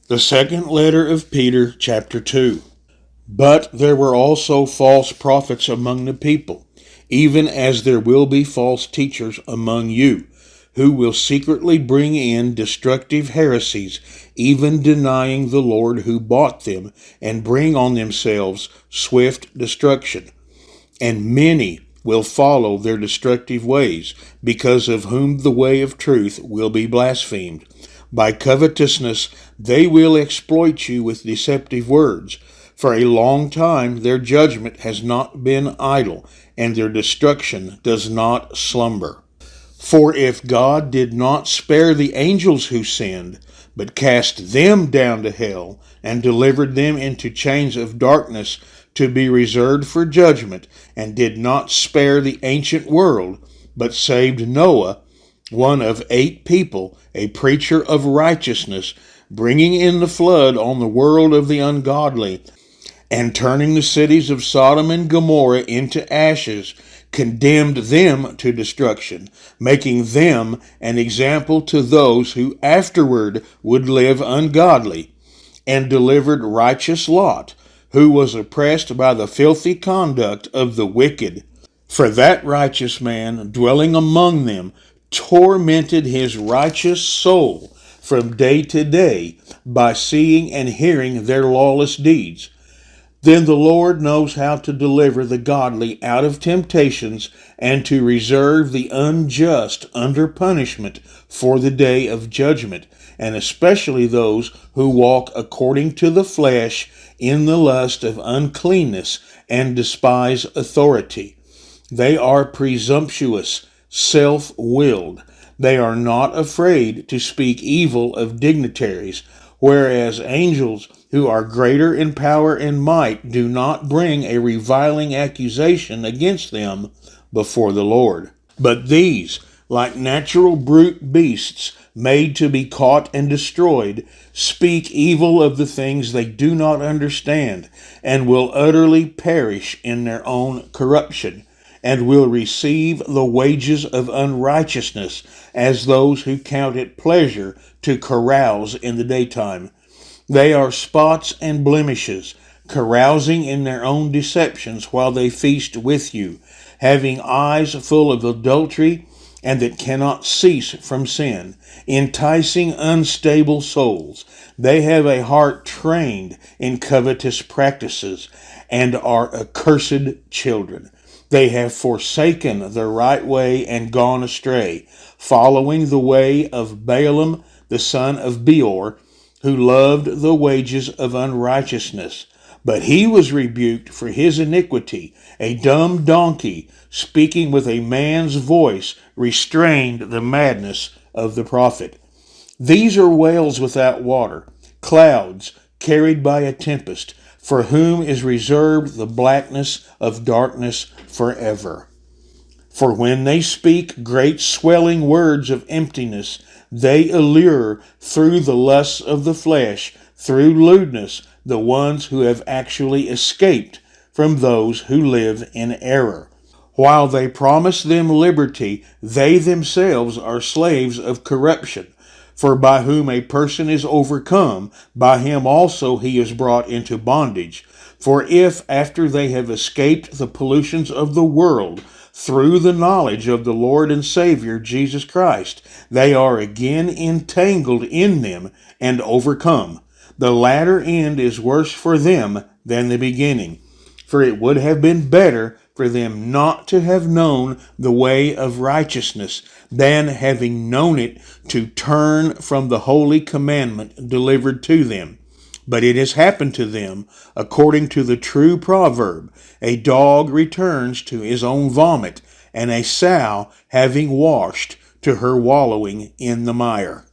The second letter of Peter, chapter 2. But there were also false prophets among the people, even as there will be false teachers among you, who will secretly bring in destructive heresies, even denying the Lord who bought them, and bring on themselves swift destruction. And many will follow their destructive ways, because of whom the way of truth will be blasphemed. By covetousness they will exploit you with deceptive words. For a long time their judgment has not been idle, and their destruction does not slumber. For if God did not spare the angels who sinned, but cast them down to hell, and delivered them into chains of darkness to be reserved for judgment, and did not spare the ancient world, but saved Noah, one of 8 people, a preacher of righteousness, bringing in the flood on the world of the ungodly, and turning the cities of Sodom and Gomorrah into ashes, condemned them to destruction, making them an example to those who afterward would live ungodly, and delivered righteous Lot, who was oppressed by the filthy conduct of the wicked. For that righteous man, dwelling among them, tormented his righteous soul from day to day by seeing and hearing their lawless deeds. Then the Lord knows how to deliver the godly out of temptations and to reserve the unjust under punishment for the day of judgment, and especially those who walk according to the flesh in the lust of uncleanness and despise authority. They are presumptuous, self-willed. They are not afraid to speak evil of dignitaries, whereas angels who are greater in power and might do not bring a reviling accusation against them before the Lord. But these, like natural brute beasts made to be caught and destroyed, speak evil of the things they do not understand, and will utterly perish in their own corruption, and will receive the wages of unrighteousness as those who count it pleasure to carouse in the daytime. They are spots and blemishes, carousing in their own deceptions while they feast with you, having eyes full of adultery and that cannot cease from sin, enticing unstable souls. They have a heart trained in covetous practices and are accursed children. They have forsaken the right way and gone astray, following the way of Balaam the son of Beor, who loved the wages of unrighteousness. But he was rebuked for his iniquity. A dumb donkey, speaking with a man's voice, restrained the madness of the prophet. These are whales without water, clouds carried by a tempest, for whom is reserved the blackness of darkness forever. For when they speak great swelling words of emptiness, they allure through the lusts of the flesh, through lewdness, the ones who have actually escaped from those who live in error. While they promise them liberty, they themselves are slaves of corruption. For by whom a person is overcome, by him also he is brought into bondage. For if, after they have escaped the pollutions of the world, through the knowledge of the Lord and Savior Jesus Christ, they are again entangled in them and overcome, the latter end is worse for them than the beginning. For it would have been better for them not to have known the way of righteousness, than having known it to turn from the holy commandment delivered to them. But it has happened to them, according to the true proverb, a dog returns to his own vomit, and a sow, having washed, to her wallowing in the mire.